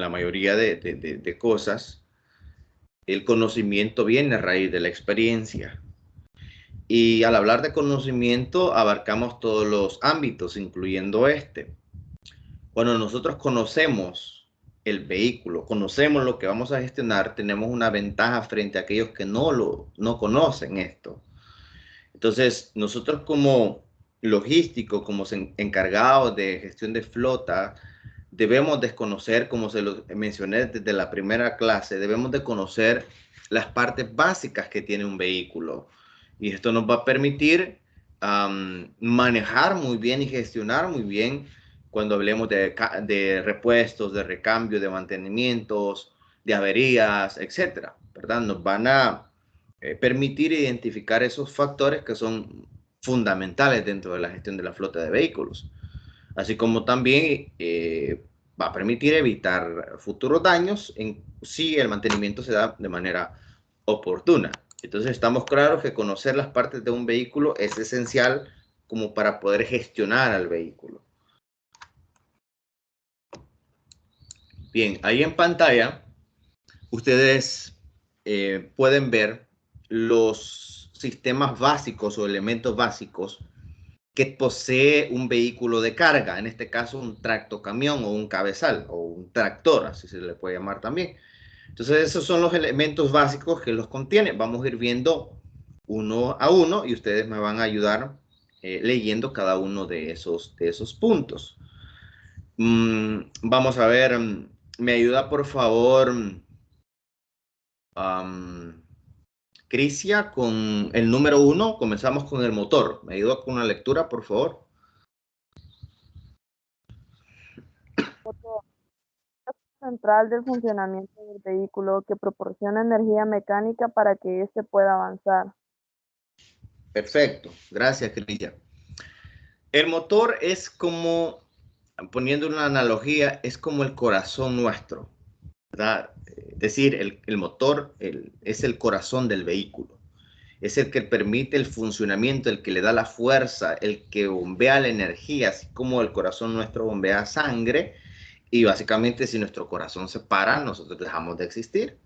la mayoría de cosas, el conocimiento viene a raíz de la experiencia. Y al hablar de conocimiento, abarcamos todos los ámbitos, incluyendo este. Cuando nosotros conocemos el vehículo, conocemos lo que vamos a gestionar, tenemos una ventaja frente a aquellos que no conocen esto. Entonces, nosotros como logísticos, como encargados de gestión de flota, debemos desconocer, como se lo mencioné desde la primera clase, debemos de conocer las partes básicas que tiene un vehículo. Y esto nos va a permitir manejar muy bien y gestionar muy bien cuando hablemos de repuestos, de recambio, de mantenimientos, de averías, etcétera, ¿verdad? Nos van a permitir identificar esos factores que son fundamentales dentro de la gestión de la flota de vehículos, así como también va a permitir evitar futuros daños si el mantenimiento se da de manera oportuna. Entonces estamos claros que conocer las partes de un vehículo es esencial como para poder gestionar al vehículo. Bien, ahí en pantalla ustedes pueden ver los sistemas básicos o elementos básicos que posee un vehículo de carga, en este caso un tractocamión o un cabezal o un tractor, así se le puede llamar también. Entonces esos son los elementos básicos que los contiene. Vamos a ir viendo uno a uno y ustedes me van a ayudar leyendo cada uno de esos puntos. Vamos a ver, me ayuda por favor Crisia con el número 1. Comenzamos con el motor. ¿Me ayuda con una lectura, por favor? Central del funcionamiento del vehículo que proporciona energía mecánica para que éste pueda avanzar. Perfecto, gracias, Crisia. El motor es como, poniendo una analogía, es como el corazón nuestro, ¿verdad? Es decir, el motor es el corazón del vehículo. Es el que permite el funcionamiento, el que le da la fuerza, el que bombea la energía, así como el corazón nuestro bombea sangre. Y básicamente si nuestro corazón se para, nosotros dejamos de existir.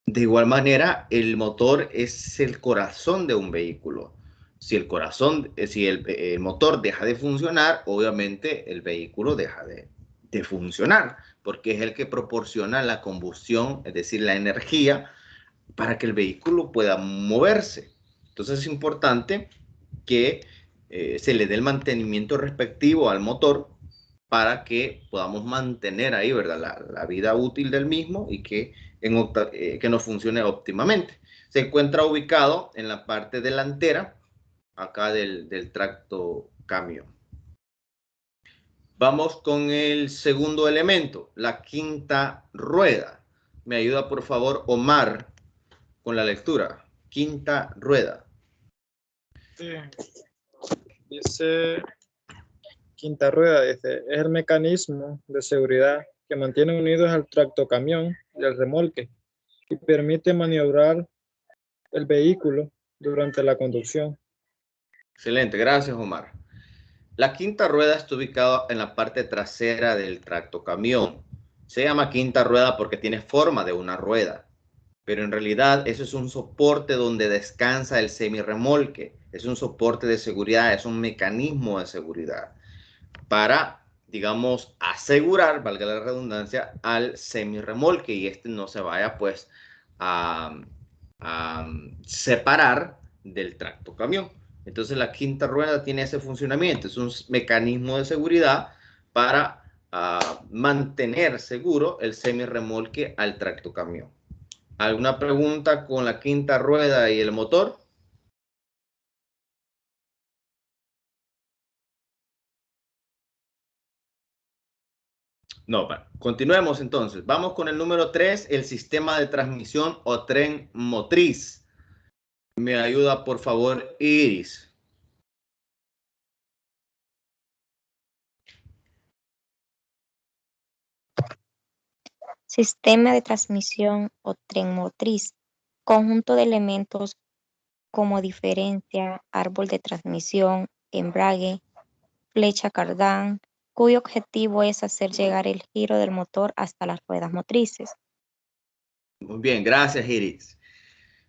De igual manera, el motor es el corazón de un vehículo. Si el motor deja de funcionar, obviamente el vehículo deja de funcionar, porque es el que proporciona la combustión, es decir, la energía, para que el vehículo pueda moverse. Entonces es importante que se le dé el mantenimiento respectivo al motor para que podamos mantener ahí, ¿verdad? La vida útil del mismo y que nos funcione óptimamente. Se encuentra ubicado en la parte delantera, acá del tracto camión. Vamos con el segundo elemento, la quinta rueda. Me ayuda, por favor, Omar, con la lectura. Quinta rueda. Sí. Dice, quinta rueda, dice, es el mecanismo de seguridad que mantiene unidos al tractocamión y al remolque y permite maniobrar el vehículo durante la conducción. Excelente, gracias, Omar. La quinta rueda está ubicada en la parte trasera del tractocamión. Se llama quinta rueda porque tiene forma de una rueda, pero en realidad eso es un soporte donde descansa el semirremolque. Es un soporte de seguridad, es un mecanismo de seguridad para, digamos, asegurar, valga la redundancia, al semirremolque y este no se vaya pues a separar del tractocamión. Entonces la quinta rueda tiene ese funcionamiento, es un mecanismo de seguridad para mantener seguro el semirremolque al tractocamión. ¿Alguna pregunta con la quinta rueda y el motor? No, continuemos entonces. Vamos con el número 3, el sistema de transmisión o tren motriz. Me ayuda, por favor, Iris. Sistema de transmisión o tren motriz, conjunto de elementos como diferencia, árbol de transmisión, embrague, flecha cardán, cuyo objetivo es hacer llegar el giro del motor hasta las ruedas motrices. Muy bien, gracias, Iris.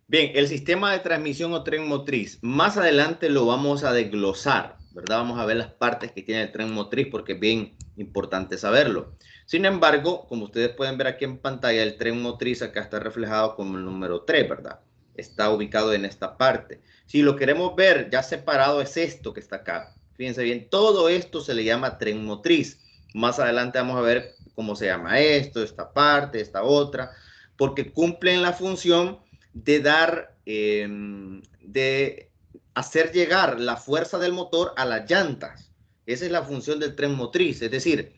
Bien, el sistema de transmisión o tren motriz, más adelante lo vamos a desglosar, ¿verdad? Vamos a ver las partes que tiene el tren motriz porque es bien importante saberlo. Sin embargo, como ustedes pueden ver aquí en pantalla, el tren motriz acá está reflejado como el número 3, ¿verdad? Está ubicado en esta parte. Si lo queremos ver ya separado, es esto que está acá. Fíjense bien, todo esto se le llama tren motriz. Más adelante vamos a ver cómo se llama esto, esta parte, esta otra, porque cumplen la función de dar, de hacer llegar la fuerza del motor a las llantas. Esa es la función del tren motriz, es decir,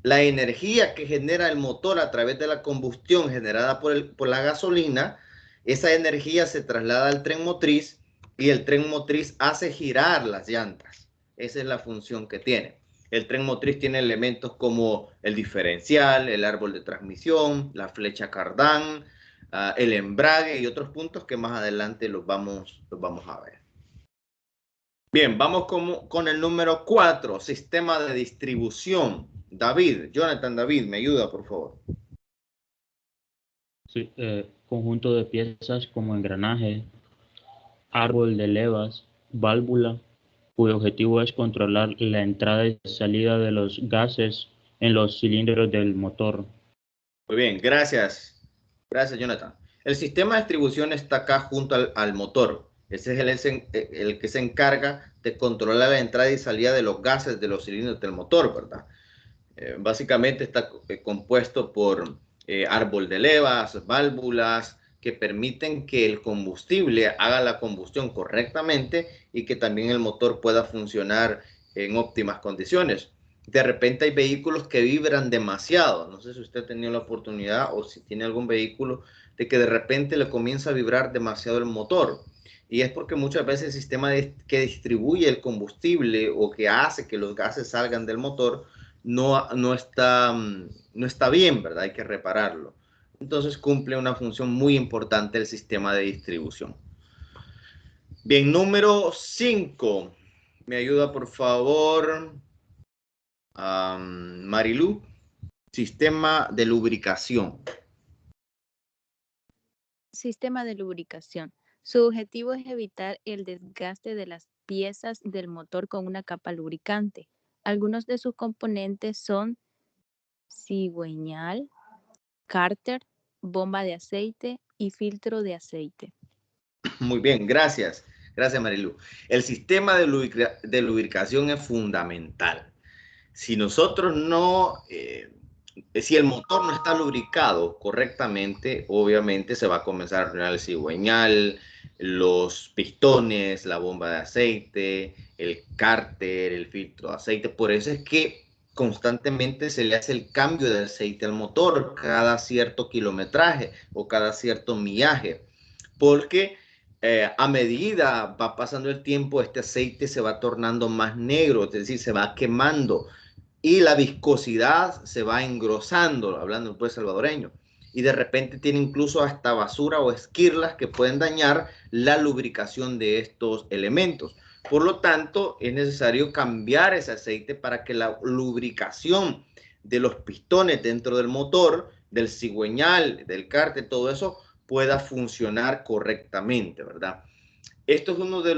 la energía que genera el motor a través de la combustión generada por la gasolina, esa energía se traslada al tren motriz y el tren motriz hace girar las llantas. Esa es la función que tiene. El tren motriz tiene elementos como el diferencial, el árbol de transmisión, la flecha cardán, el embrague y otros puntos que más adelante los vamos a ver. Bien, vamos con el número 4, sistema de distribución. Jonathan David, me ayuda, por favor. Sí, conjunto de piezas como engranaje, árbol de levas, válvula, cuyo objetivo es controlar la entrada y salida de los gases en los cilindros del motor. Muy bien, gracias. Gracias, Jonathan. El sistema de distribución está acá junto al motor. Ese es el que se encarga de controlar la entrada y salida de los gases de los cilindros del motor, ¿verdad? Básicamente está compuesto por árbol de levas, válvulas, que permiten que el combustible haga la combustión correctamente y que también el motor pueda funcionar en óptimas condiciones. De repente hay vehículos que vibran demasiado. No sé si usted ha tenido la oportunidad o si tiene algún vehículo de que de repente le comienza a vibrar demasiado el motor. Y es porque muchas veces el sistema que distribuye el combustible o que hace que los gases salgan del motor no está bien, ¿verdad? Hay que repararlo. Entonces cumple una función muy importante el sistema de distribución. Bien, número 5. Me ayuda, por favor, Marilu. Sistema de lubricación. Sistema de lubricación. Su objetivo es evitar el desgaste de las piezas del motor con una capa lubricante. Algunos de sus componentes son cigüeñal, cárter, bomba de aceite y filtro de aceite. Muy bien, gracias. Gracias, Marilu. El sistema de lubricación es fundamental. Si nosotros si el motor no está lubricado correctamente, obviamente se va a comenzar a arruinar el cigüeñal, los pistones, la bomba de aceite, el cárter, el filtro de aceite. Por eso es que constantemente se le hace el cambio de aceite al motor cada cierto kilometraje o cada cierto millaje, porque a medida va pasando el tiempo, este aceite se va tornando más negro, es decir, se va quemando y la viscosidad se va engrosando, hablando pues salvadoreño, y de repente tiene incluso hasta basura o esquirlas que pueden dañar la lubricación de estos elementos. Por lo tanto, es necesario cambiar ese aceite para que la lubricación de los pistones dentro del motor, del cigüeñal, del cárter, todo eso pueda funcionar correctamente, ¿verdad? Esto es uno de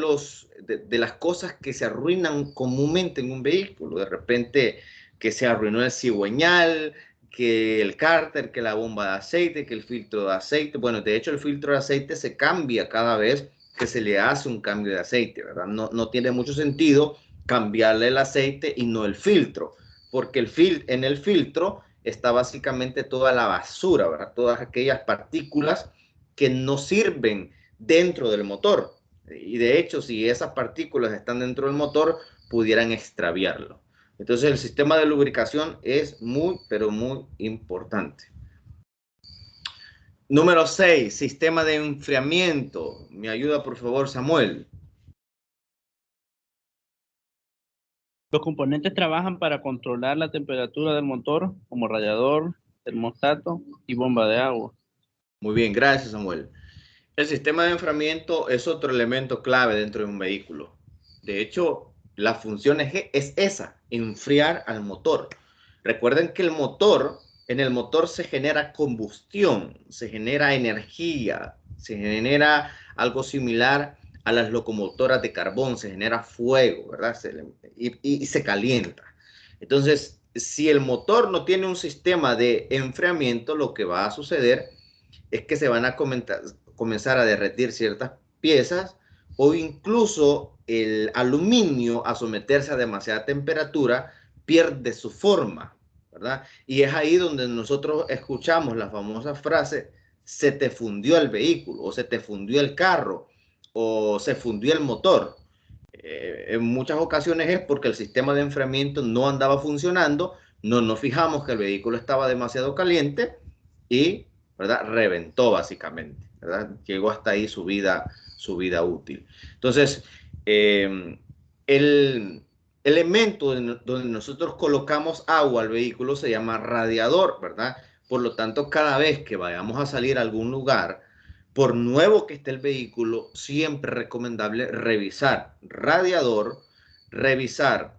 las cosas que se arruinan comúnmente en un vehículo. De repente que se arruinó el cigüeñal, que el cárter, que la bomba de aceite, que el filtro de aceite. Bueno, de hecho el filtro de aceite se cambia cada vez que se le hace un cambio de aceite, ¿verdad? No tiene mucho sentido cambiarle el aceite y no el filtro, porque en el filtro está básicamente toda la basura, ¿verdad? Todas aquellas partículas que no sirven dentro del motor. Y de hecho, si esas partículas están dentro del motor, pudieran extraviarlo. Entonces, el sistema de lubricación es muy, pero muy importante. Número 6, sistema de enfriamiento. Me ayuda, por favor, Samuel. Los componentes trabajan para controlar la temperatura del motor, como radiador, termostato y bomba de agua. Muy bien, gracias, Samuel. El sistema de enfriamiento es otro elemento clave dentro de un vehículo. De hecho, la función es esa, enfriar al motor. Recuerden que en el motor se genera combustión, se genera energía, se genera algo similar a las locomotoras de carbón, se genera fuego, ¿verdad? Y se calienta. Entonces, si el motor no tiene un sistema de enfriamiento, lo que va a suceder es que se van a comenzar a derretir ciertas piezas o incluso el aluminio, a someterse a demasiada temperatura, pierde su forma, ¿verdad? Y es ahí donde nosotros escuchamos la famosa frase: se te fundió el vehículo, o se te fundió el carro, o se fundió el motor. En muchas ocasiones es porque el sistema de enfriamiento no andaba funcionando, no nos fijamos que el vehículo estaba demasiado caliente y, ¿verdad?, reventó básicamente, ¿verdad? Llegó hasta ahí su vida útil. Entonces, el elemento donde nosotros colocamos agua al vehículo se llama radiador, ¿verdad? Por lo tanto, cada vez que vayamos a salir a algún lugar, por nuevo que esté el vehículo, siempre es recomendable revisar radiador, revisar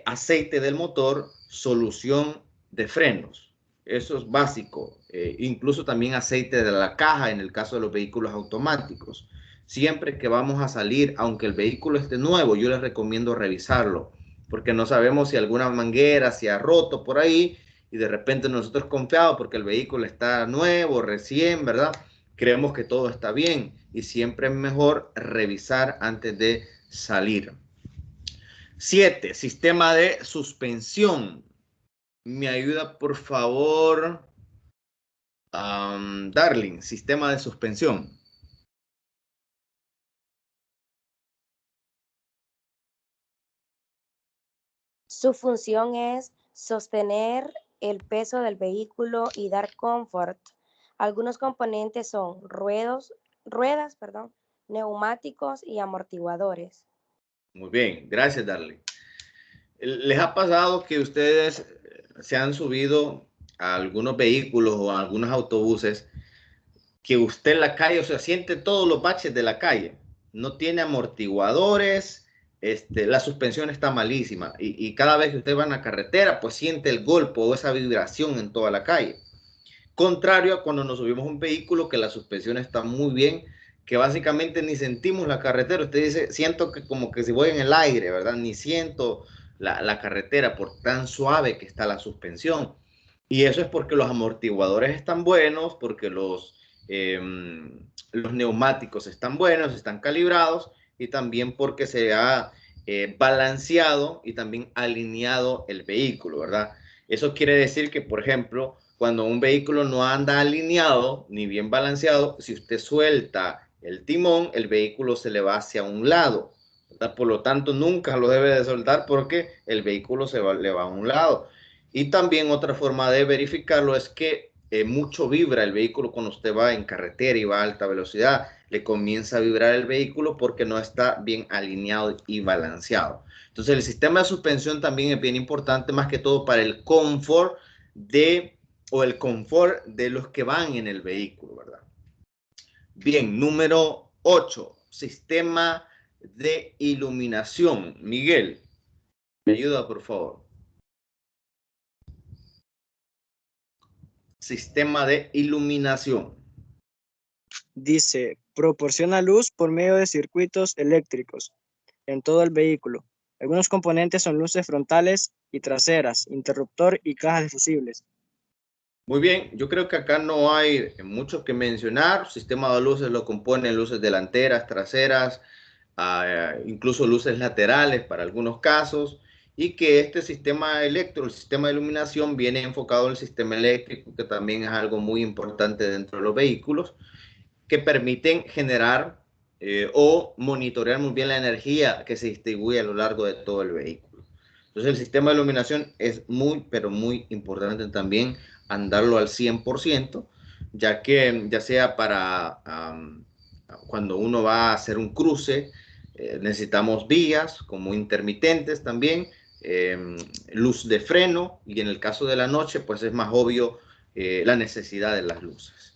aceite del motor, solución de frenos. Eso es básico. Incluso también aceite de la caja en el caso de los vehículos automáticos. Siempre que vamos a salir, aunque el vehículo esté nuevo, yo les recomiendo revisarlo, porque no sabemos si alguna manguera se ha roto por ahí y de repente nosotros confiados porque el vehículo está nuevo, recién, ¿verdad?, creemos que todo está bien, y siempre es mejor revisar antes de salir. 7. Sistema de suspensión. ¿Me ayuda, por favor, Darling? Sistema de suspensión. Su función es sostener el peso del vehículo y dar confort. Algunos componentes son ruedas, neumáticos y amortiguadores. Muy bien, gracias, Darling. ¿Les ha pasado que ustedes se han subido a algunos vehículos o a algunos autobuses que usted en la calle, o sea, siente todos los baches de la calle? No tiene amortiguadores, la suspensión está malísima y cada vez que usted va en la carretera, pues siente el golpe o esa vibración en toda la calle. Contrario a cuando nos subimos a un vehículo que la suspensión está muy bien, que básicamente ni sentimos la carretera. Usted dice, siento que como que si voy en el aire, ¿verdad? Ni siento la carretera por tan suave que está la suspensión. Y eso es porque los amortiguadores están buenos, porque los neumáticos están buenos, están calibrados, y también porque se ha balanceado y también alineado el vehículo, ¿verdad? Eso quiere decir que, por ejemplo, cuando un vehículo no anda alineado ni bien balanceado, si usted suelta el timón, el vehículo se le va hacia un lado, ¿verdad? Por lo tanto, nunca lo debe de soltar porque el vehículo le va a un lado. Y también otra forma de verificarlo es que mucho vibra el vehículo cuando usted va en carretera y va a alta velocidad. Le comienza a vibrar el vehículo porque no está bien alineado y balanceado. Entonces, el sistema de suspensión también es bien importante, más que todo para el confort de los que van en el vehículo, ¿verdad? Bien, número 8, sistema de iluminación. Miguel, ¿me ayuda, por favor? Sistema de iluminación. Dice, proporciona luz por medio de circuitos eléctricos en todo el vehículo. Algunos componentes son luces frontales y traseras, interruptor y cajas de fusibles. Muy bien, yo creo que acá no hay mucho que mencionar. Sistema de luces lo componen luces delanteras, traseras, incluso luces laterales para algunos casos, y que este sistema el sistema de iluminación, viene enfocado al sistema eléctrico, que también es algo muy importante dentro de los vehículos, que permiten generar o monitorear muy bien la energía que se distribuye a lo largo de todo el vehículo. Entonces, el sistema de iluminación es muy, pero muy importante también andarlo al 100%, ya que ya sea para cuando uno va a hacer un cruce, necesitamos vías como intermitentes también, luz de freno, y en el caso de la noche, pues es más obvio la necesidad de las luces.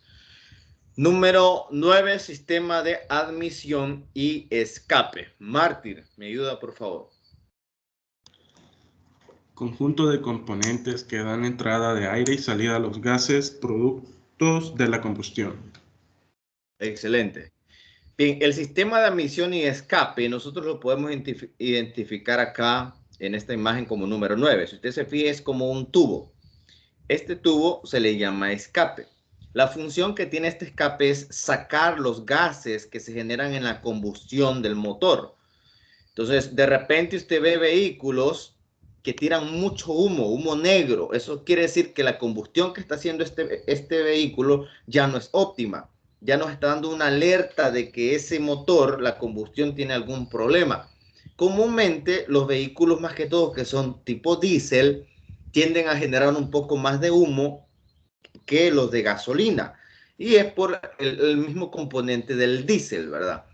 Número 9, sistema de admisión y escape. Mártir, ¿me ayuda, por favor? Conjunto de componentes que dan entrada de aire y salida a los gases productos de la combustión. Excelente. Bien, el sistema de admisión y escape, nosotros lo podemos identificar acá en esta imagen como número 9. Si usted se fija, es como un tubo. Este tubo se le llama escape. La función que tiene este escape es sacar los gases que se generan en la combustión del motor. Entonces, de repente usted ve vehículos que tiran mucho humo, humo negro. Eso quiere decir que la combustión que está haciendo este vehículo ya no es óptima. Ya nos está dando una alerta de que ese motor, la combustión, tiene algún problema. Comúnmente, los vehículos, más que todo, que son tipo diésel, tienden a generar un poco más de humo que los de gasolina. Y es por el mismo componente del diésel, ¿verdad?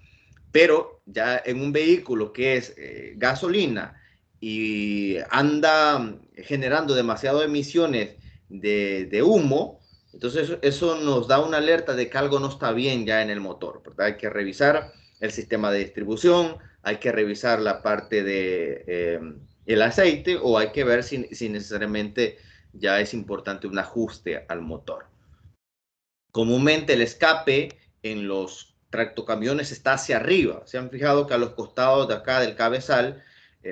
Pero ya en un vehículo que es gasolina y anda generando demasiadas emisiones de humo, entonces eso nos da una alerta de que algo no está bien ya en el motor, ¿verdad? Hay que revisar el sistema de distribución, hay que revisar la parte de el aceite, o hay que ver si necesariamente ya es importante un ajuste al motor. Comúnmente el escape en los tractocamiones está hacia arriba. Se han fijado que a los costados de acá del cabezal,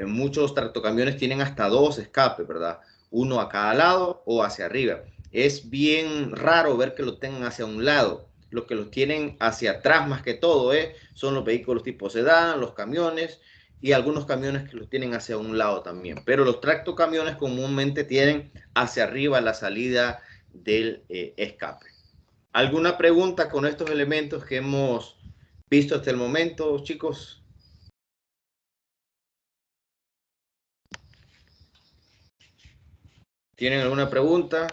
muchos tractocamiones tienen hasta 2 escapes, ¿verdad? Uno a cada lado o hacia arriba. Es bien raro ver que lo tengan hacia un lado. Los que los tienen hacia atrás más que todo son los vehículos tipo sedán, los camiones y algunos camiones que los tienen hacia un lado también. Pero los tractocamiones comúnmente tienen hacia arriba la salida del escape. ¿Alguna pregunta con estos elementos que hemos visto hasta el momento, chicos? ¿Tienen alguna pregunta?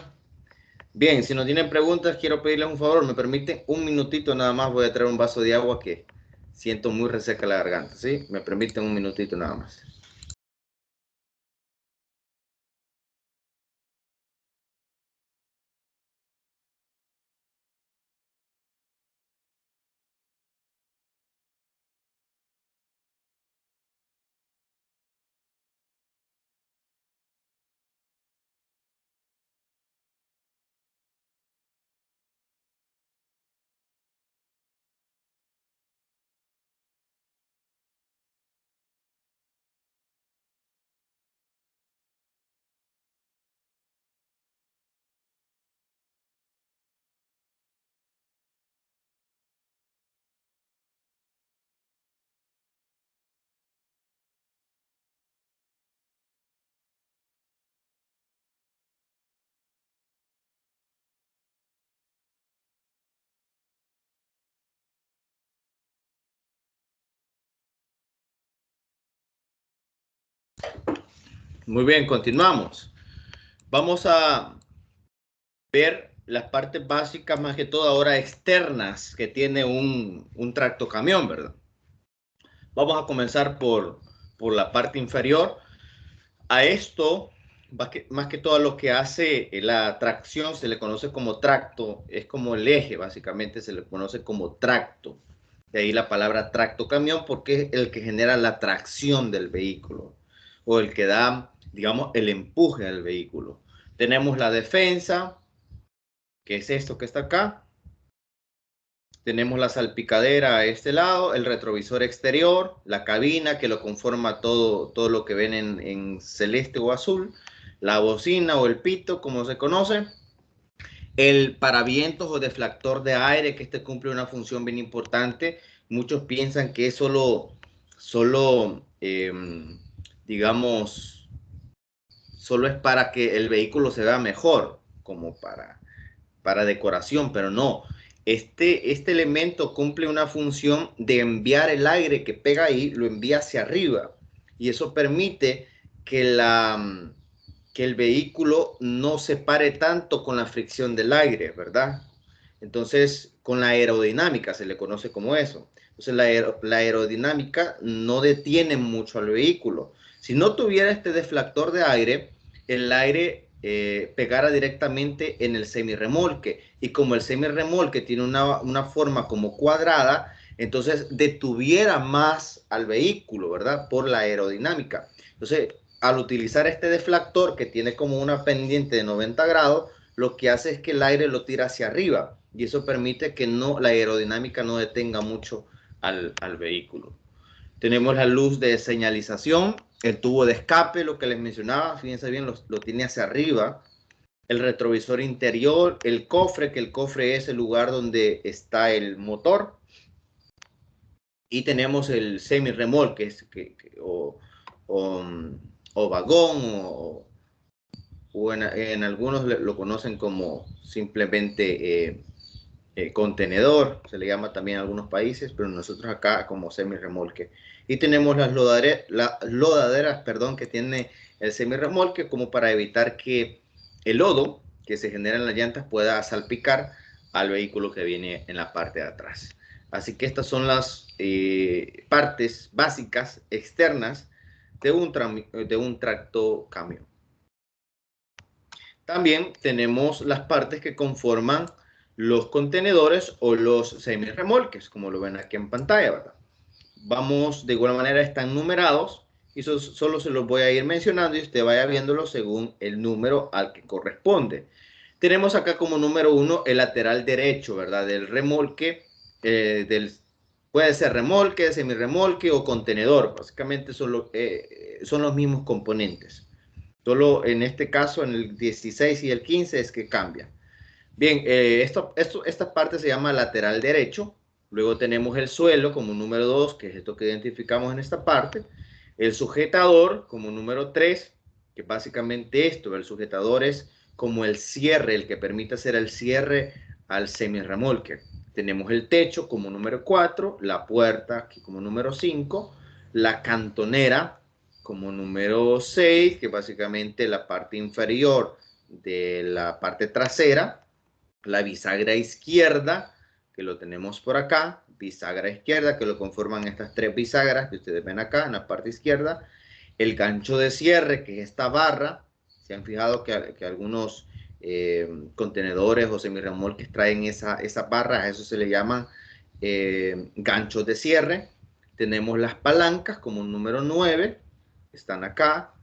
Bien, si no tienen preguntas, quiero pedirles un favor. ¿Me permiten un minutito nada más? Voy a traer un vaso de agua que siento muy reseca la garganta, ¿sí? Me permiten un minutito nada más. Muy bien, continuamos. Vamos a ver las partes básicas, más que todo ahora externas, que tiene un tractocamión, ¿verdad? Vamos a comenzar por la parte inferior. A esto, más que todo lo que hace la tracción, se le conoce como tracto, es como el eje, básicamente se le conoce como tracto. De ahí la palabra tractocamión, porque es el que genera la tracción del vehículo, o el que da, digamos, el empuje al vehículo. Tenemos la defensa, que es esto que está acá. Tenemos la salpicadera a este lado, el retrovisor exterior, la cabina que lo conforma todo lo que ven en celeste o azul, la bocina o el pito, como se conoce, el paravientos o deflector de aire, que este cumple una función bien importante. Muchos piensan que es digamos, solo es para que el vehículo se vea mejor, como para decoración, pero no. Este elemento cumple una función de enviar el aire que pega ahí, lo envía hacia arriba, y eso permite que el vehículo no se pare tanto con la fricción del aire, ¿verdad? Entonces, con la aerodinámica se le conoce como eso. Entonces, la aerodinámica no detiene mucho al vehículo. Si no tuviera este deflector de aire, el aire pegara directamente en el semirremolque, y como el semirremolque tiene una forma como cuadrada, entonces detuviera más al vehículo, ¿verdad? Por la aerodinámica. Entonces, al utilizar este deflector que tiene como una pendiente de 90 grados, lo que hace es que el aire lo tira hacia arriba y eso permite que la aerodinámica no detenga mucho al vehículo. Tenemos la luz de señalización, el tubo de escape, lo que les mencionaba, fíjense bien, lo tiene hacia arriba. El retrovisor interior, el cofre, que el cofre es el lugar donde está el motor. Y tenemos el semirremolque, o vagón, o en algunos lo conocen como simplemente contenedor, se le llama también en algunos países, pero nosotros acá como semirremolque. Y tenemos las lodaderas, que tiene el semirremolque como para evitar que el lodo que se genera en las llantas pueda salpicar al vehículo que viene en la parte de atrás. Así que estas son las partes básicas externas de un tractocamión. También tenemos las partes que conforman los contenedores o los semirremolques, como lo ven aquí en pantalla, ¿verdad? Vamos, de igual manera están numerados y solo se los voy a ir mencionando y usted vaya viéndolo según el número al que corresponde. Tenemos acá como número 1 el lateral derecho, ¿verdad? Del remolque, puede ser remolque, semirremolque o contenedor. Básicamente son los mismos componentes. Solo en este caso, en el 16 y el 15 es que cambia. Bien, esta parte se llama lateral derecho. Luego tenemos el suelo como número 2, que es esto que identificamos en esta parte. El sujetador como número 3, que básicamente el sujetador es como el cierre, el que permite hacer el cierre al semirremolque. Tenemos el techo como número 4, la puerta aquí como número 5, la cantonera como número 6, que básicamente la parte inferior de la parte trasera, la bisagra izquierda, que lo tenemos por acá, bisagra izquierda, que lo conforman estas 3 bisagras que ustedes ven acá en la parte izquierda, el gancho de cierre, que es esta barra. Se han fijado que algunos contenedores o semirremolques traen esa barra, a eso se le llaman ganchos de cierre. Tenemos las palancas como número 9, están acá.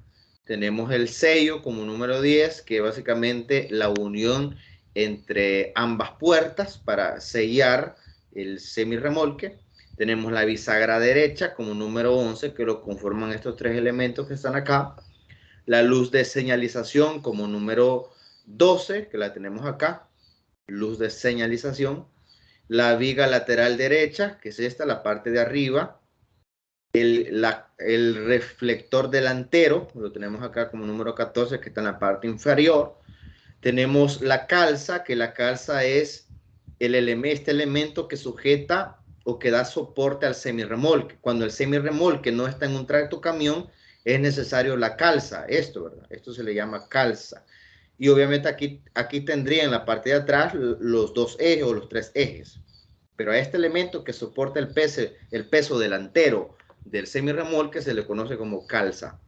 Tenemos el sello como número 10, que básicamente la unión entre ambas puertas para sellar el semirremolque. Tenemos la bisagra derecha como número 11, que lo conforman estos 3 elementos que están acá. La luz de señalización como número 12, que la tenemos acá. Luz de señalización. La viga lateral derecha, que es esta, la parte de arriba. El reflector delantero, lo tenemos acá como número 14, que está en la parte inferior. Tenemos la calza, que la calza es este elemento que sujeta o que da soporte al semirremolque. Cuando el semirremolque no está en un tractocamión, es necesario la calza, ¿verdad? Esto se le llama calza. Y obviamente aquí tendría en la parte de atrás los 2 ejes o los 3 ejes. Pero a este elemento que soporta el peso delantero del semirremolque se le conoce como calza.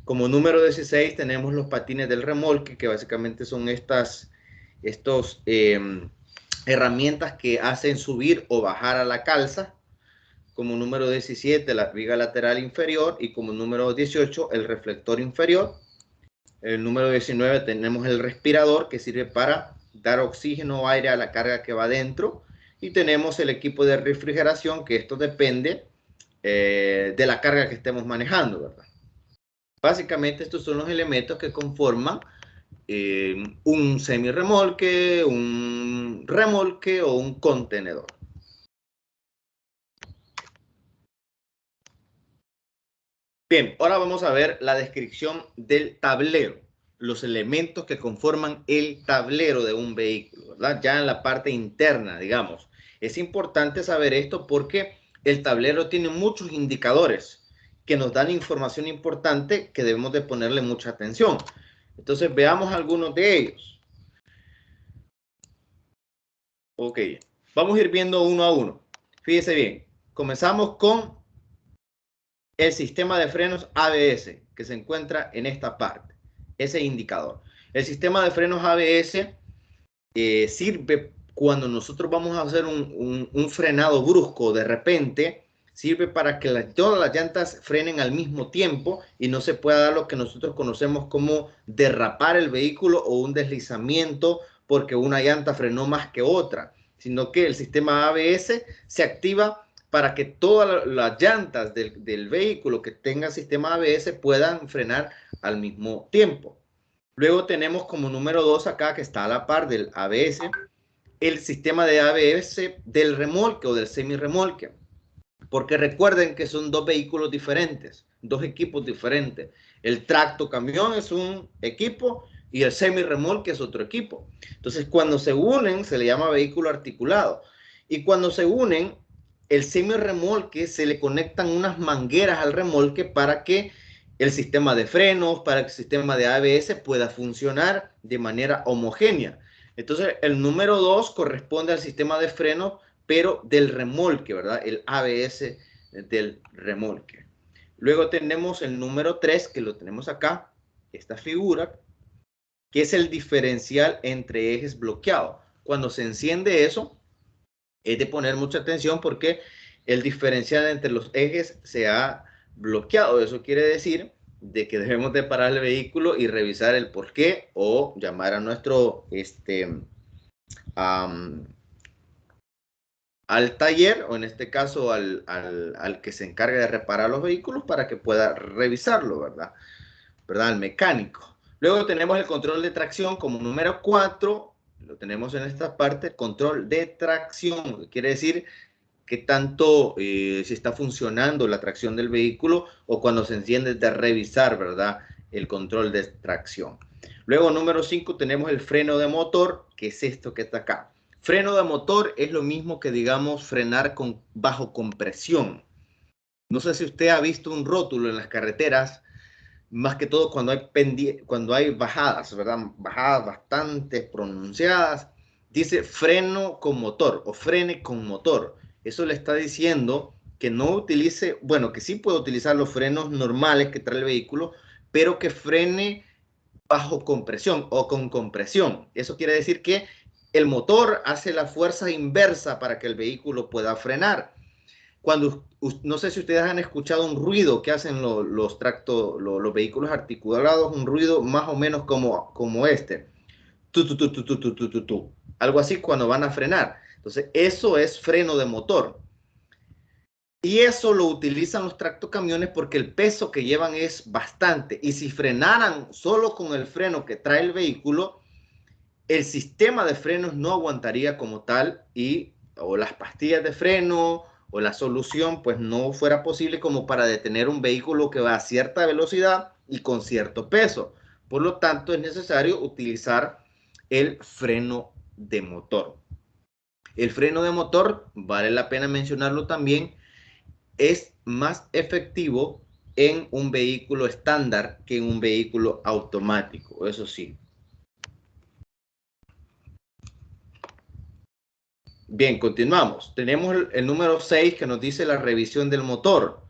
Como número 16 tenemos los patines del remolque, que básicamente son estas herramientas que hacen subir o bajar a la calza. Como número 17 la viga lateral inferior y como número 18 el reflector inferior. El número 19 tenemos el respirador, que sirve para dar oxígeno o aire a la carga que va dentro. Y tenemos el equipo de refrigeración, que esto depende de la carga que estemos manejando, ¿verdad? Básicamente estos son los elementos que conforman un semirremolque, un remolque o un contenedor. Bien, ahora vamos a ver la descripción del tablero, los elementos que conforman el tablero de un vehículo, ¿verdad? Ya en la parte interna, digamos. Es importante saber esto porque el tablero tiene muchos indicadores que nos dan información importante que debemos de ponerle mucha atención. Entonces, veamos algunos de ellos. Ok, vamos a ir viendo uno a uno. Fíjese bien, comenzamos con el sistema de frenos ABS, que se encuentra en esta parte, ese indicador. El sistema de frenos ABS sirve cuando nosotros vamos a hacer un frenado brusco de repente, sirve para que todas las llantas frenen al mismo tiempo y no se pueda dar lo que nosotros conocemos como derrapar el vehículo o un deslizamiento porque una llanta frenó más que otra, sino que el sistema ABS se activa para que todas las llantas del vehículo que tenga sistema ABS puedan frenar al mismo tiempo. Luego tenemos como número 2 acá, que está a la par del ABS, el sistema de ABS del remolque o del semirremolque. Porque recuerden que son dos vehículos diferentes, dos equipos diferentes. El tractocamión es un equipo y el semirremolque es otro equipo. Entonces, cuando se unen, se le llama vehículo articulado. Y cuando se unen, el semirremolque se le conectan unas mangueras al remolque para que el sistema de frenos, para que el sistema de ABS pueda funcionar de manera homogénea. Entonces, el número 2 corresponde al sistema de frenos, pero del remolque, ¿verdad? El ABS del remolque. Luego tenemos el número 3, que lo tenemos acá, esta figura, que es el diferencial entre ejes bloqueados. Cuando se enciende eso, es de poner mucha atención porque el diferencial entre los ejes se ha bloqueado. Eso quiere decir de que debemos de parar el vehículo y revisar el por qué o llamar a nuestro al taller, o en este caso al que se encarga de reparar los vehículos para que pueda revisarlo, ¿verdad? Al mecánico. Luego tenemos el control de tracción como número 4, lo tenemos en esta parte, control de tracción, quiere decir que tanto si está funcionando la tracción del vehículo o cuando se enciende de revisar, ¿verdad? El control de tracción. Luego, número 5, tenemos el freno de motor, que es esto que está acá. Freno de motor es lo mismo que, digamos, frenar bajo compresión. No sé si usted ha visto un rótulo en las carreteras, más que todo cuando hay bajadas, ¿verdad? Bajadas bastante pronunciadas. Dice freno con motor o frene con motor. Eso le está diciendo que no utilice, bueno, que sí puede utilizar los frenos normales que trae el vehículo, pero que frene bajo compresión o con compresión. Eso quiere decir que el motor hace la fuerza inversa para que el vehículo pueda frenar. No sé si ustedes han escuchado un ruido que hacen los vehículos articulados, un ruido más o menos como este. Algo así cuando van a frenar. Entonces, eso es freno de motor. Y eso lo utilizan los tractocamiones porque el peso que llevan es bastante. Y si frenaran solo con el freno que trae el vehículo, el sistema de frenos no aguantaría como tal o las pastillas de freno o la solución pues no fuera posible como para detener un vehículo que va a cierta velocidad y con cierto peso. Por lo tanto, es necesario utilizar el freno de motor. El freno de motor, vale la pena mencionarlo también, es más efectivo en un vehículo estándar que en un vehículo automático, eso sí. Bien, continuamos. Tenemos el número 6 que nos dice la revisión del motor.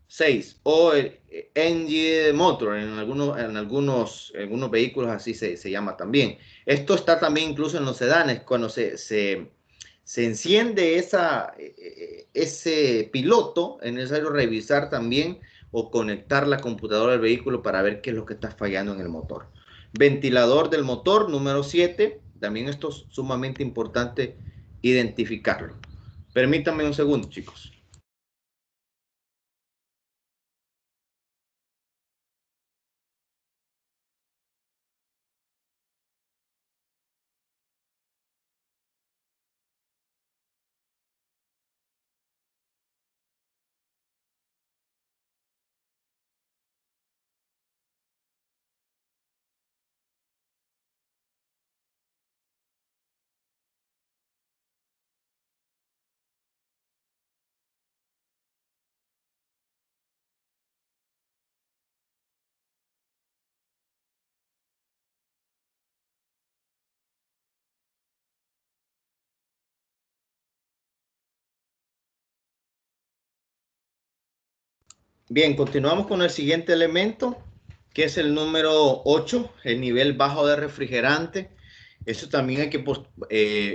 6 o el engine motor, en algunos vehículos así se llama también. Esto está también incluso en los sedanes. Cuando se enciende ese piloto, es necesario revisar también o conectar la computadora al vehículo para ver qué es lo que está fallando en el motor. Ventilador del motor, número 7. También esto es sumamente importante identificarlo. Permítanme un segundo, chicos. Bien, continuamos con el siguiente elemento, que es el número 8, el nivel bajo de refrigerante. Eso también hay que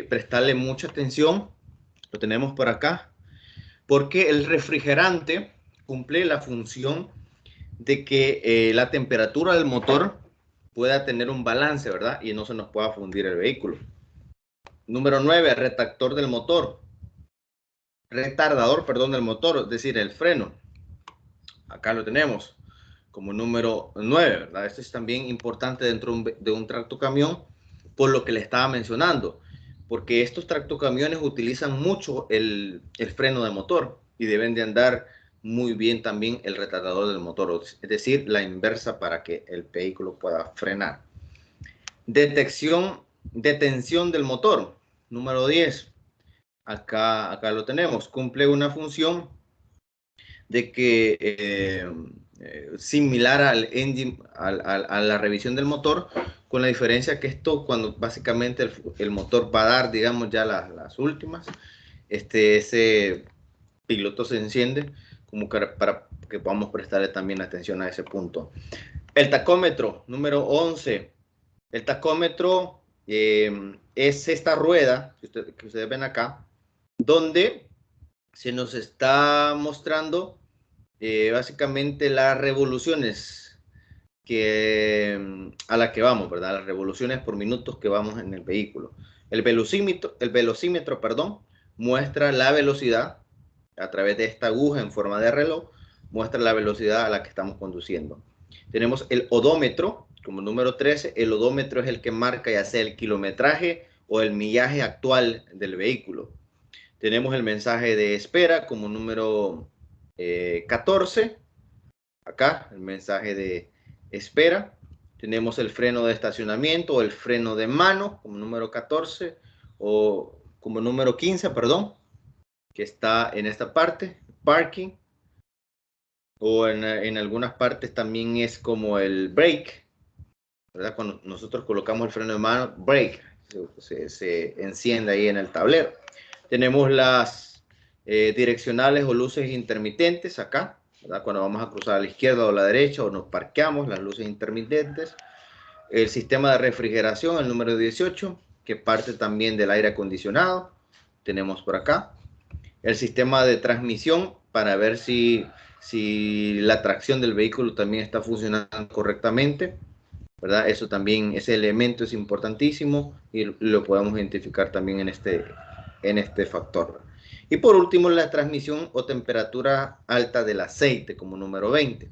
prestarle mucha atención. Lo tenemos por acá. porque el refrigerante cumple la función de que la temperatura del motor pueda tener un balance, ¿verdad? Y no se nos pueda fundir el vehículo. Número 9, retardador del motor. Retardador, perdón, del motor, es decir, el freno. Acá lo tenemos como número 9, ¿verdad? Esto es también importante dentro de un tractocamión, por lo que le estaba mencionando, porque estos tractocamiones utilizan mucho el freno de motor y deben de andar muy bien también el retardador del motor, es decir, la inversa para que el vehículo pueda frenar. Detención del motor, número 10. Acá lo tenemos, cumple una función de que similar al engine, a la revisión del motor, con la diferencia que esto, cuando básicamente el motor va a dar, digamos, ya las últimas, ese piloto se enciende como para que podamos prestarle también atención a ese punto. El tacómetro, número 11. El tacómetro es esta rueda que ustedes ven acá, donde se nos está mostrando básicamente las revoluciones a la que vamos, ¿verdad? Las revoluciones por minutos que vamos en el vehículo. El velocímetro, perdón, muestra la velocidad a través de esta aguja en forma de reloj, muestra la velocidad a la que estamos conduciendo. Tenemos el odómetro como número 13. El odómetro es el que marca ya sea el kilometraje o el millaje actual del vehículo. Tenemos el mensaje de espera como número 14. Acá, el mensaje de espera. Tenemos el freno de estacionamiento o el freno de mano como número 14 o como número 15, perdón, que está en esta parte, parking. O en algunas partes también es como el brake, ¿verdad? Cuando nosotros colocamos el freno de mano, brake, se enciende ahí en el tablero. Tenemos las direccionales o luces intermitentes acá, ¿verdad? Cuando vamos a cruzar a la izquierda o a la derecha o nos parqueamos, las luces intermitentes. El sistema de refrigeración, el número 18, que parte también del aire acondicionado, tenemos por acá. El sistema de transmisión para ver si la tracción del vehículo también está funcionando correctamente, ¿verdad? Eso también, ese elemento es importantísimo y lo podemos identificar también en este factor. Y por último, la transmisión o temperatura alta del aceite como número 20.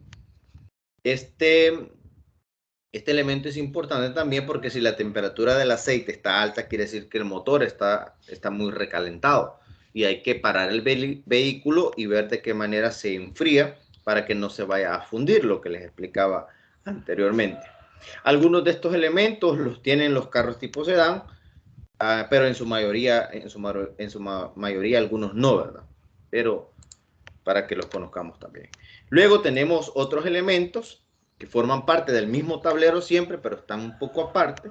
Este elemento es importante también porque si la temperatura del aceite está alta, quiere decir que el motor está muy recalentado. Y hay que parar el vehículo y ver de qué manera se enfría para que no se vaya a fundir, lo que les explicaba anteriormente. Algunos de estos elementos los tienen los carros tipo sedán, pero en su mayoría algunos no, ¿verdad? Pero para que los conozcamos también. Luego tenemos otros elementos que forman parte del mismo tablero siempre, pero están un poco aparte.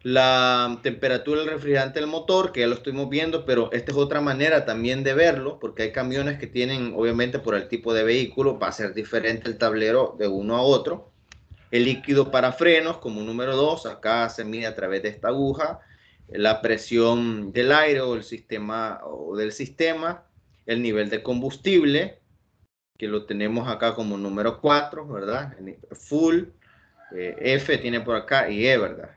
La temperatura del refrigerante del motor, que ya lo estuvimos viendo, pero esta es otra manera también de verlo, porque hay camiones que tienen, obviamente por el tipo de vehículo, va a ser diferente el tablero de uno a otro. El líquido para frenos, como número 2, acá se mide a través de esta aguja. La presión del aire o del sistema, el nivel de combustible, que lo tenemos acá como número 4, ¿verdad? Full, F tiene por acá y E, ¿verdad?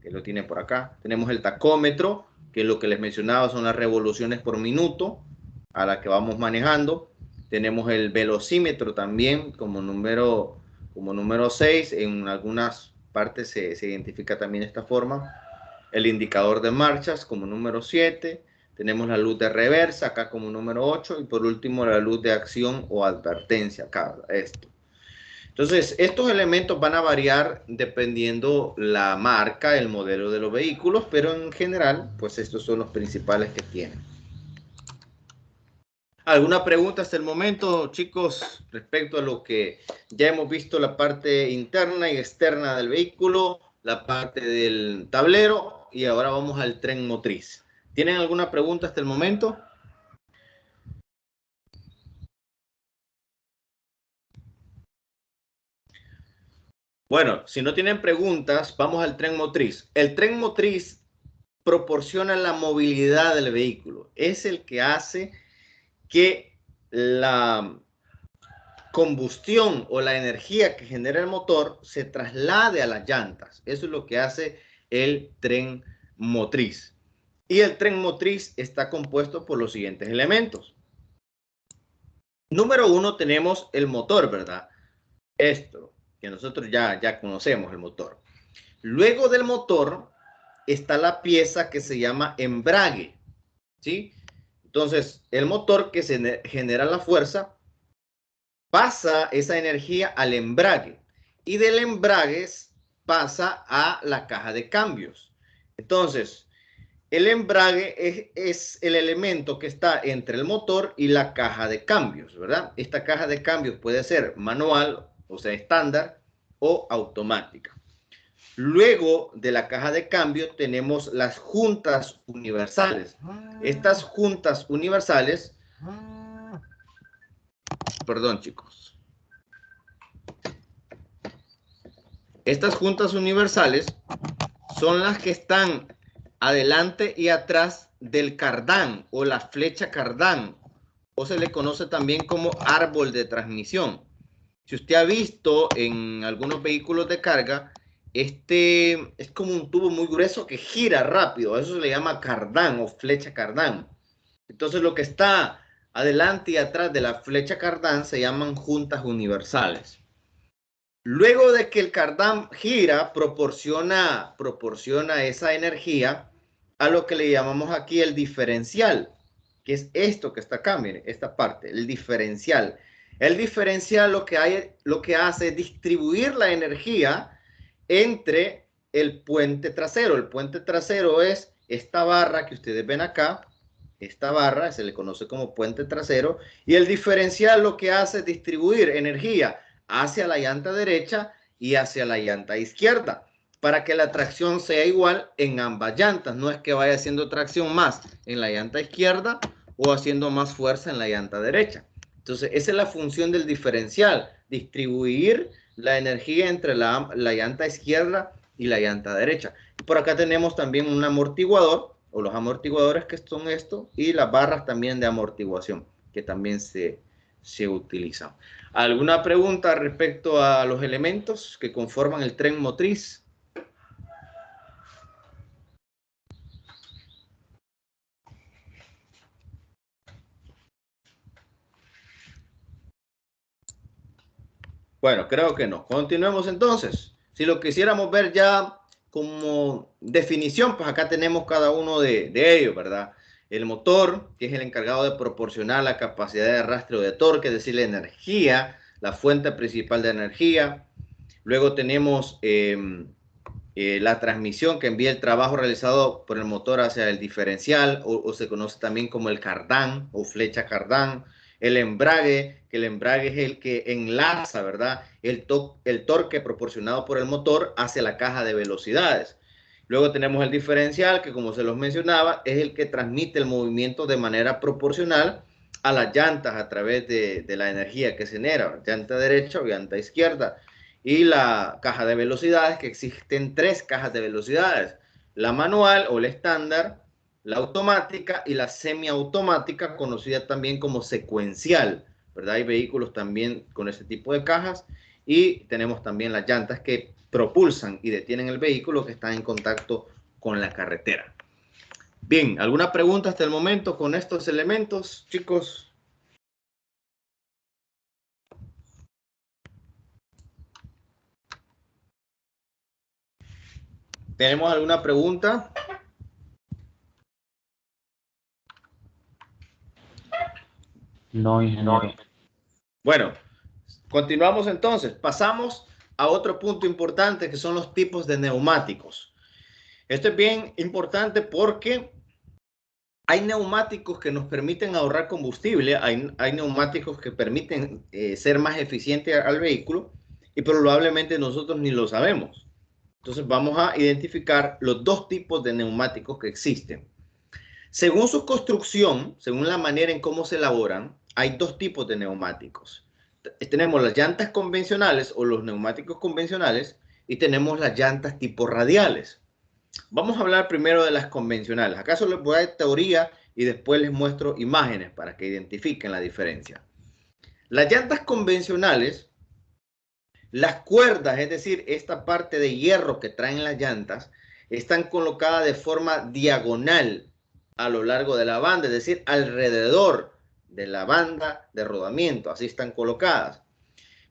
Que lo tiene por acá. Tenemos el tacómetro, que lo que les mencionaba son las revoluciones por minuto a la que vamos manejando. Tenemos el velocímetro también como número 6. En algunas partes se identifica también de esta forma. El indicador de marchas como número 7. Tenemos la luz de reversa acá como número 8. Y por último la luz de acción o advertencia acá, esto. Entonces, estos elementos van a variar dependiendo la marca, el modelo de los vehículos, pero en general, pues estos son los principales que tienen. ¿Alguna pregunta hasta el momento, chicos, respecto a lo que ya hemos visto, la parte interna y externa del vehículo, la parte del tablero y ahora vamos al tren motriz? ¿Tienen alguna pregunta hasta el momento? Bueno, si no tienen preguntas, vamos al tren motriz. El tren motriz proporciona la movilidad del vehículo. Es el que hace que la combustión o la energía que genera el motor se traslade a las llantas. Eso es lo que hace el tren motriz. Y el tren motriz está compuesto por los siguientes elementos. Número 1 tenemos el motor, ¿verdad? Esto, que nosotros ya conocemos el motor. Luego del motor está la pieza que se llama embrague, ¿sí? Entonces, el motor que se genera la fuerza pasa esa energía al embrague y del embrague pasa a la caja de cambios. Entonces, el embrague es el elemento que está entre el motor y la caja de cambios, ¿verdad? Esta caja de cambios puede ser manual, o sea, estándar, o automática. Luego de la caja de cambio tenemos las juntas universales. Estas juntas universales, perdón chicos, estas juntas universales son las que están adelante y atrás del cardán o la flecha cardán, o se le conoce también como árbol de transmisión. Si usted ha visto en algunos vehículos de carga, este es como un tubo muy grueso que gira rápido. Eso se le llama cardán o flecha cardán. Entonces lo que está adelante y atrás de la flecha cardán se llaman juntas universales. Luego de que el cardán gira, proporciona esa energía a lo que le llamamos aquí el diferencial, que es esto que está acá, miren, esta parte, el diferencial. El diferencial lo que hace es distribuir la energía entre el puente trasero. El puente trasero es esta barra que ustedes ven acá. Esta barra se le conoce como puente trasero. Y el diferencial lo que hace es distribuir energía hacia la llanta derecha y hacia la llanta izquierda, para que la tracción sea igual en ambas llantas. No es que vaya haciendo tracción más en la llanta izquierda o haciendo más fuerza en la llanta derecha. Entonces, esa es la función del diferencial, distribuir la energía entre la llanta izquierda y la llanta derecha. Por acá tenemos también un amortiguador, o los amortiguadores que son esto, y las barras también de amortiguación, que también se utilizan. ¿Alguna pregunta respecto a los elementos que conforman el tren motriz? Bueno, creo que no. Continuemos entonces. Si lo quisiéramos ver ya como definición, pues acá tenemos cada uno de ellos, ¿verdad? El motor, que es el encargado de proporcionar la capacidad de arrastre o de torque, es decir, la energía, la fuente principal de energía. Luego tenemos la transmisión que envía el trabajo realizado por el motor hacia el diferencial, o se conoce también como el cardán o flecha cardán. El embrague, que el embrague es el que enlaza, ¿verdad? El torque proporcionado por el motor hacia la caja de velocidades. Luego tenemos el diferencial, que como se los mencionaba, es el que transmite el movimiento de manera proporcional a las llantas a través de la energía que se genera, llanta derecha o llanta izquierda. Y la caja de velocidades, que existen 3 cajas de velocidades: la manual o la estándar, la automática y la semiautomática, conocida también como secuencial, ¿verdad? Hay vehículos también con este tipo de cajas, y tenemos también las llantas que propulsan y detienen el vehículo que está en contacto con la carretera. Bien, ¿alguna pregunta hasta el momento con estos elementos, chicos? ¿Tenemos alguna pregunta? No, ingeniero. Bueno, continuamos entonces. Pasamos a otro punto importante, que son los tipos de neumáticos. Esto es bien importante porque hay neumáticos que nos permiten ahorrar combustible, hay neumáticos que permiten ser más eficiente al vehículo, y probablemente nosotros ni lo sabemos. Entonces vamos a identificar los 2 tipos de neumáticos que existen. Según su construcción, según la manera en cómo se elaboran, hay 2 tipos de neumáticos. Tenemos las llantas convencionales o los neumáticos convencionales, y tenemos las llantas tipo radiales. Vamos a hablar primero de las convencionales. ¿Acaso les voy a dar teoría y después les muestro imágenes para que identifiquen la diferencia? Las llantas convencionales, las cuerdas, es decir, esta parte de hierro que traen las llantas, están colocadas de forma diagonal a lo largo de la banda, es decir, alrededor de la banda de rodamiento. Así están colocadas.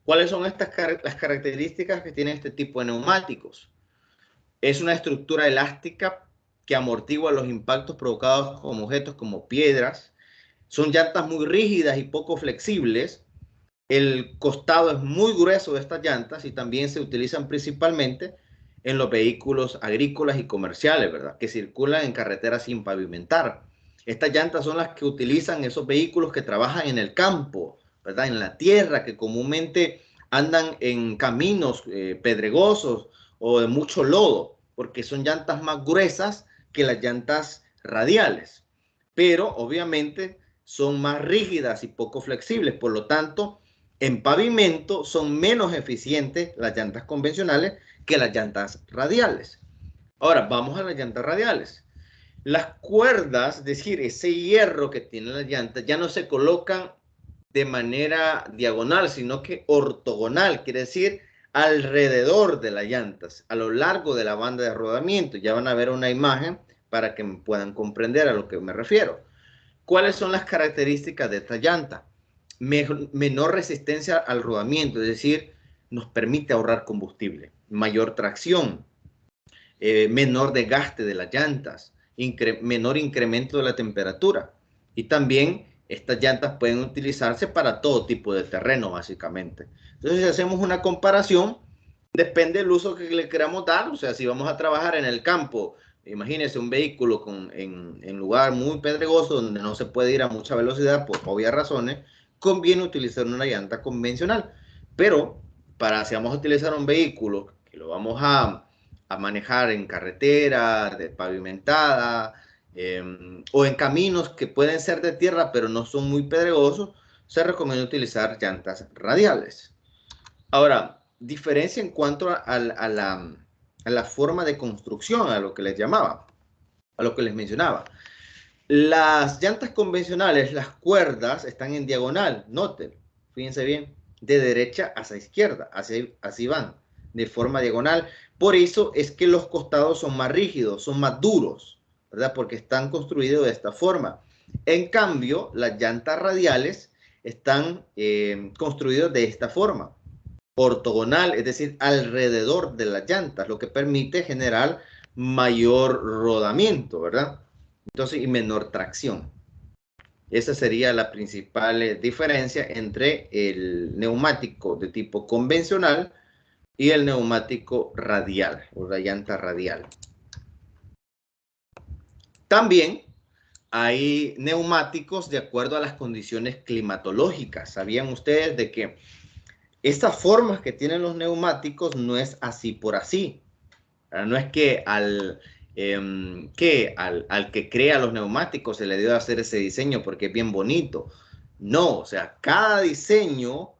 ¿Cuáles son las características que tiene este tipo de neumáticos? Es una estructura elástica que amortigua los impactos provocados con objetos como piedras. Son llantas muy rígidas y poco flexibles. El costado es muy grueso de estas llantas y también se utilizan principalmente en los vehículos agrícolas y comerciales, ¿verdad? Que circulan en carreteras sin pavimentar. Estas llantas son las que utilizan esos vehículos que trabajan en el campo, ¿verdad? En la tierra, que comúnmente andan en caminos pedregosos o de mucho lodo, porque son llantas más gruesas que las llantas radiales. Pero obviamente son más rígidas y poco flexibles, por lo tanto, en pavimento son menos eficientes las llantas convencionales que las llantas radiales. Ahora, vamos a las llantas radiales. Las cuerdas, es decir, ese hierro que tienen las llantas, ya no se colocan de manera diagonal, sino que ortogonal, quiere decir alrededor de las llantas, a lo largo de la banda de rodamiento. Ya van a ver una imagen para que puedan comprender a lo que me refiero. ¿Cuáles son las características de esta llanta? Menor resistencia al rodamiento, es decir, nos permite ahorrar combustible, mayor tracción, menor desgaste de las llantas, menor incremento de la temperatura. Y también estas llantas pueden utilizarse para todo tipo de terreno, básicamente. Entonces, si hacemos una comparación, depende del uso que le queramos dar. O sea, si vamos a trabajar en el campo, imagínense un vehículo en lugar muy pedregoso donde no se puede ir a mucha velocidad por obvias razones, conviene utilizar una llanta convencional. Pero si vamos a utilizar un vehículo que lo vamos a manejar en carretera pavimentada o en caminos que pueden ser de tierra pero no son muy pedregosos, se recomienda utilizar llantas radiales. Ahora, diferencia en cuanto a la forma de construcción, a lo que les llamaba, a lo que les mencionaba. Las llantas convencionales, las cuerdas están en diagonal, noten, fíjense bien, de derecha hacia izquierda, así van, de forma diagonal. Por eso es que los costados son más rígidos, son más duros, ¿verdad? Porque están construidos de esta forma. En cambio, las llantas radiales están construidas de esta forma, ortogonal, es decir, alrededor de las llantas, lo que permite generar mayor rodamiento, ¿verdad? Entonces, y menor tracción. Esa sería la principal diferencia entre el neumático de tipo convencional y el neumático radial o la llanta radial. También hay neumáticos de acuerdo a las condiciones climatológicas. ¿Sabían ustedes de que estas formas que tienen los neumáticos no es así por así? No es que al que crea los neumáticos se le dio a hacer ese diseño porque es bien bonito. No, o sea, cada diseño,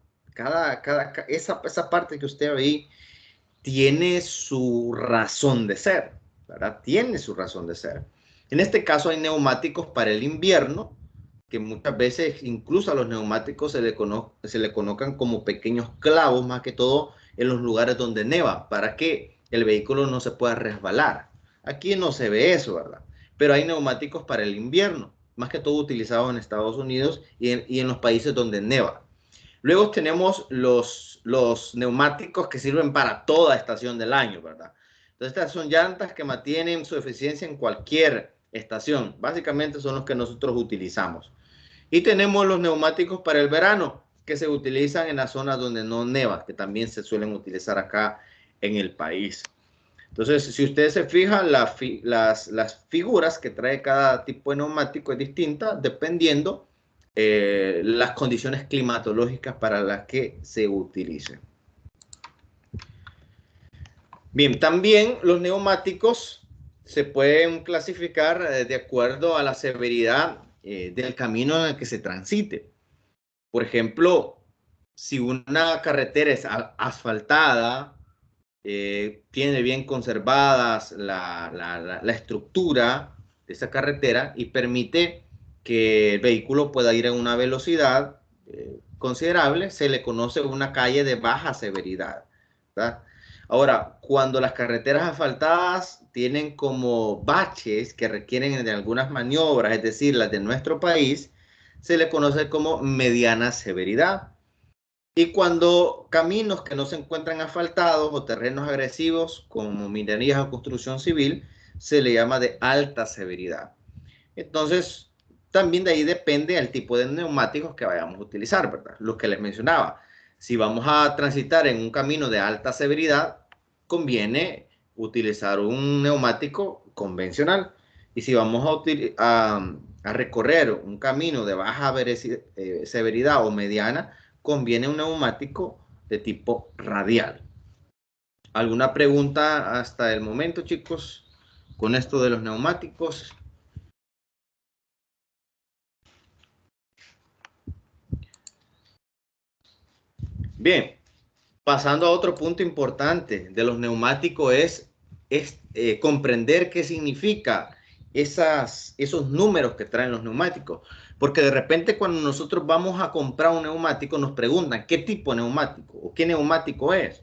esa parte que usted ve ahí, tiene su razón de ser, ¿verdad? Tiene su razón de ser. En este caso hay neumáticos para el invierno, que muchas veces incluso a los neumáticos se le colocan como pequeños clavos, más que todo en los lugares donde neva, para que el vehículo no se pueda resbalar. Aquí no se ve eso, ¿verdad? Pero hay neumáticos para el invierno, más que todo utilizados en Estados Unidos y en los países donde neva. Luego tenemos los neumáticos que sirven para toda estación del año, ¿verdad? Entonces estas son llantas que mantienen su eficiencia en cualquier estación. Básicamente son los que nosotros utilizamos. Y tenemos los neumáticos para el verano, que se utilizan en las zonas donde no neva, que también se suelen utilizar acá en el país. Entonces, si ustedes se fijan, las figuras que trae cada tipo de neumático es distinta dependiendo las condiciones climatológicas para las que se utilicen. Bien, también los neumáticos se pueden clasificar de acuerdo a la severidad del camino en el que se transite. Por ejemplo, si una carretera es asfaltada, tiene bien conservadas la estructura de esa carretera y permite que el vehículo pueda ir a una velocidad considerable. Se le conoce una calle de baja severidad, ¿verdad? Ahora, cuando las carreteras asfaltadas tienen como baches que requieren de algunas maniobras, es decir, las de nuestro país, se le conoce como mediana severidad. Y cuando caminos que no se encuentran asfaltados o terrenos agresivos como minerías o construcción civil, se le llama de alta severidad. Entonces, también de ahí depende el tipo de neumáticos que vayamos a utilizar, ¿verdad? Lo que les mencionaba. Si vamos a transitar en un camino de alta severidad, conviene utilizar un neumático convencional. Y si vamos a recorrer un camino de baja severidad o mediana, conviene un neumático de tipo radial. ¿Alguna pregunta hasta el momento, chicos, con esto de los neumáticos? Bien, pasando a otro punto importante de los neumáticos es comprender qué significa esos números que traen los neumáticos. Porque de repente cuando nosotros vamos a comprar un neumático nos preguntan qué tipo de neumático o qué neumático es.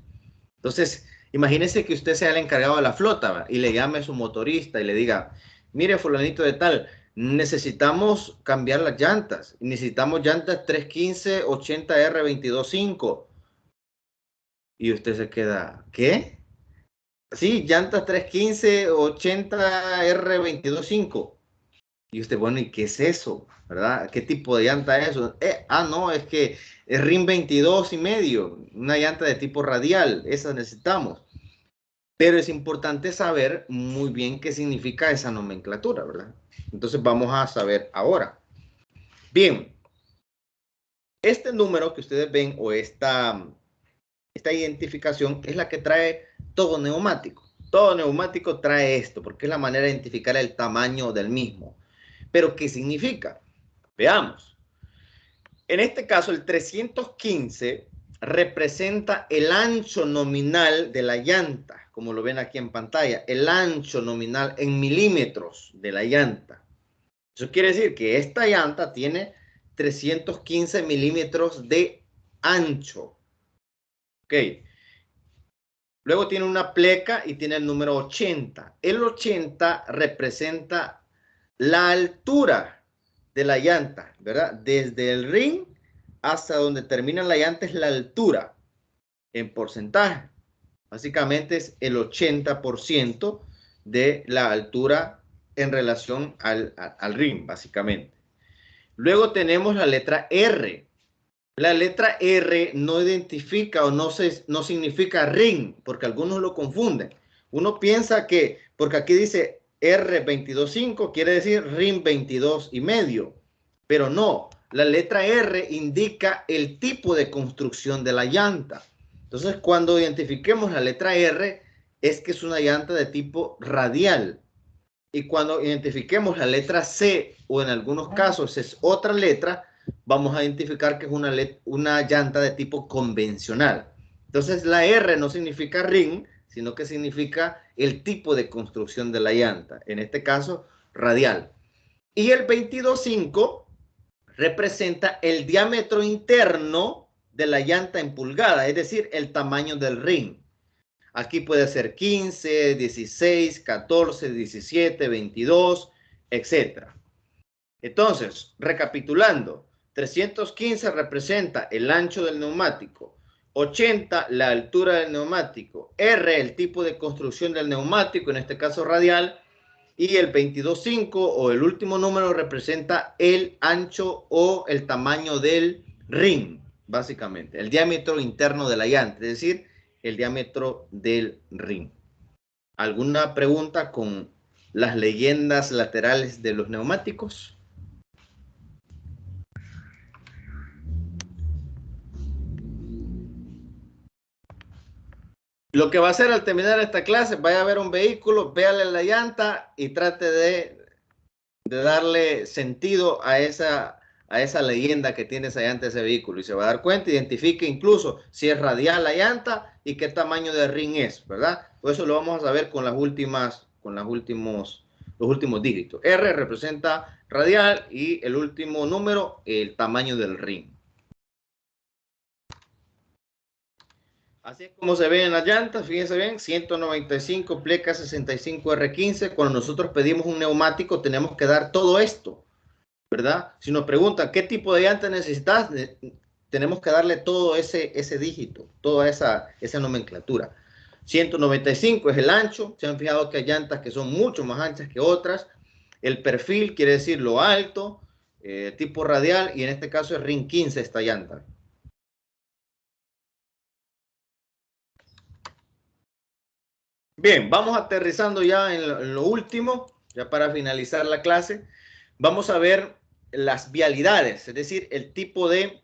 Entonces, imagínense que usted sea el encargado de la flota, ¿va? Y le llame a su motorista y le diga, mire fulanito de tal, necesitamos cambiar las llantas. Necesitamos llantas 315 80R225. Y usted se queda, ¿qué? Sí, llantas 315 80R225. Y usted, bueno, ¿y qué es eso? ¿Verdad? ¿Qué tipo de llanta es eso? No, es que es RIN 22,5, una llanta de tipo radial, esa necesitamos. Pero es importante saber muy bien qué significa esa nomenclatura, ¿verdad? Entonces vamos a saber ahora. Bien, este número que ustedes ven o esta identificación es la que trae todo neumático. Todo neumático trae esto, porque es la manera de identificar el tamaño del mismo. ¿Pero qué significa? Veamos. En este caso, el 315 representa el ancho nominal de la llanta, como lo ven aquí en pantalla, el ancho nominal en milímetros de la llanta. Eso quiere decir que esta llanta tiene 315 milímetros de ancho. Ok. Luego tiene una pleca y tiene el número 80. El 80 representa la altura de la llanta, ¿verdad? Desde el rin hasta donde termina la llanta es la altura en porcentaje. Básicamente es el 80% de la altura en relación al rin, básicamente. Luego tenemos la letra R. La letra R no identifica o no significa rin, porque algunos lo confunden. Uno piensa que, porque aquí dice R225, quiere decir rin 22,5, pero no. La letra R indica el tipo de construcción de la llanta. Entonces, cuando identifiquemos la letra R, es que es una llanta de tipo radial. Y cuando identifiquemos la letra C, o en algunos casos es otra letra, vamos a identificar que es una llanta de tipo convencional. Entonces, la R no significa ring, sino que significa el tipo de construcción de la llanta. En este caso, radial. Y el 22,5 representa el diámetro interno de la llanta en pulgada, es decir, el tamaño del ring. Aquí puede ser 15, 16, 14, 17, 22, etc. Entonces, recapitulando, 315 representa el ancho del neumático, 80 la altura del neumático, R el tipo de construcción del neumático, en este caso radial, y el 22,5 o el último número representa el ancho o el tamaño del ring, básicamente, el diámetro interno de la llanta, es decir, el diámetro del ring. ¿Alguna pregunta con las leyendas laterales de los neumáticos? Lo que va a hacer al terminar esta clase, vaya a ver un vehículo, véale la llanta y trate de darle sentido a a esa leyenda que tiene esa llanta de ese vehículo y se va a dar cuenta, identifique incluso si es radial la llanta y qué tamaño de ring es, ¿verdad? Por eso lo vamos a saber con los últimos dígitos. R representa radial y el último número, el tamaño del ring. Así es como se ven en las llantas, fíjense bien, 195 pleca 65 R15. Cuando nosotros pedimos un neumático tenemos que dar todo esto, ¿verdad? Si nos preguntan qué tipo de llanta necesitas, tenemos que darle todo ese dígito, toda esa nomenclatura. 195 es el ancho. Se han fijado que hay llantas que son mucho más anchas que otras. El perfil quiere decir lo alto, tipo radial, y en este caso es ring 15 esta llanta. Bien, vamos aterrizando ya en lo último, ya para finalizar la clase. Vamos a ver las vialidades, es decir, el tipo de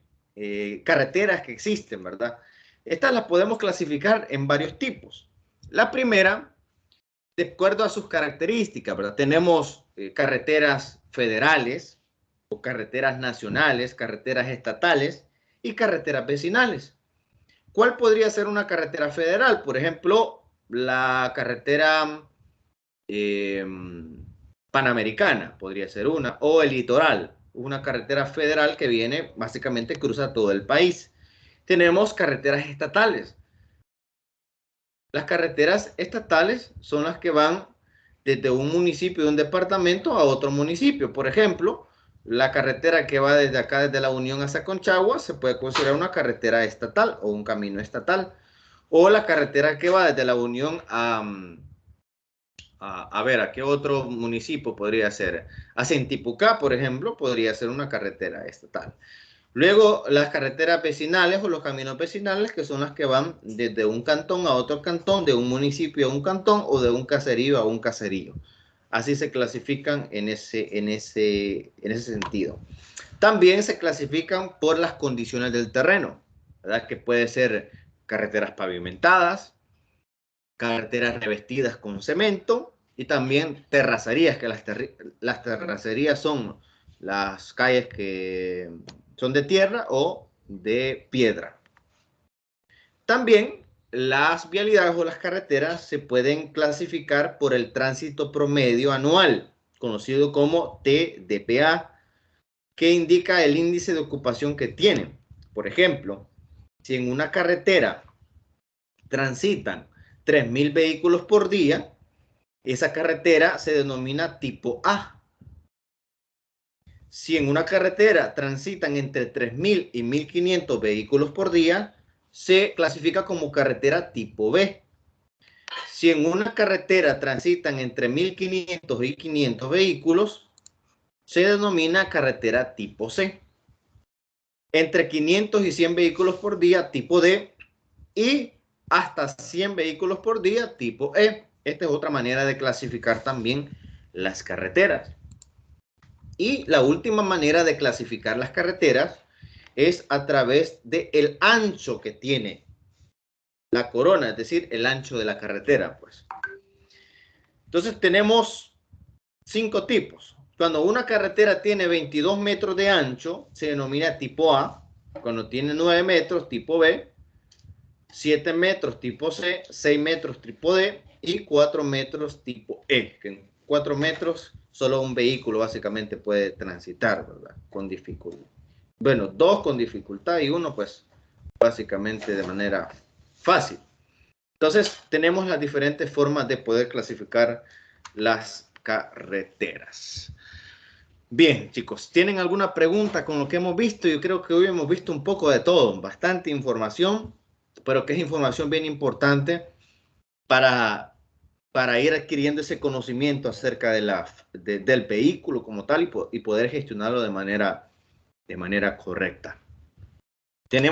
carreteras que existen, ¿verdad? Estas las podemos clasificar en varios tipos. La primera, de acuerdo a sus características, ¿verdad? Tenemos carreteras federales o carreteras nacionales, carreteras estatales y carreteras vecinales. ¿Cuál podría ser una carretera federal? Por ejemplo, la carretera panamericana podría ser una, o el litoral, una carretera federal que viene, básicamente cruza todo el país. Tenemos carreteras estatales. Las carreteras estatales son las que van desde un municipio, de un departamento a otro municipio. Por ejemplo, la carretera que va desde acá, desde la Unión hasta Conchagua, se puede considerar una carretera estatal o un camino estatal. O la carretera que va desde la Unión a ver, ¿a qué otro municipio podría ser? A Centipucá, por ejemplo, podría ser una carretera estatal. Luego, las carreteras vecinales o los caminos vecinales, que son las que van desde un cantón a otro cantón, de un municipio a un cantón o de un caserío a un caserío. Así se clasifican en ese sentido. También se clasifican por las condiciones del terreno, ¿verdad? Que puede ser carreteras pavimentadas, carreteras revestidas con cemento y también terracerías, que las terracerías son las calles que son de tierra o de piedra. También las vialidades o las carreteras se pueden clasificar por el tránsito promedio anual, conocido como TDPA, que indica el índice de ocupación que tienen. Por ejemplo, si en una carretera transitan 3.000 vehículos por día, esa carretera se denomina tipo A. Si en una carretera transitan entre 3.000 y 1.500 vehículos por día, se clasifica como carretera tipo B. Si en una carretera transitan entre 1.500 y 500 vehículos, se denomina carretera tipo C. Entre 500 y 100 vehículos por día, tipo D, y hasta 100 vehículos por día, tipo E. Esta es otra manera de clasificar también las carreteras. Y la última manera de clasificar las carreteras es a través del ancho que tiene la corona, es decir, el ancho de la carretera, pues. Entonces tenemos 5 tipos. Cuando una carretera tiene 22 metros de ancho, se denomina tipo A. Cuando tiene 9 metros, tipo B. 7 metros, tipo C. 6 metros, tipo D. Y 4 metros, tipo E. Que en 4 metros solo un vehículo básicamente puede transitar, ¿verdad? Con dificultad. Bueno, 2 con dificultad y 1, pues, básicamente de manera fácil. Entonces, tenemos las diferentes formas de poder clasificar las carreteras. Bien, chicos, ¿tienen alguna pregunta con lo que hemos visto? Yo creo que hoy hemos visto un poco de todo, bastante información, pero que es información bien importante para ir adquiriendo ese conocimiento acerca del vehículo como tal y poder gestionarlo de manera correcta.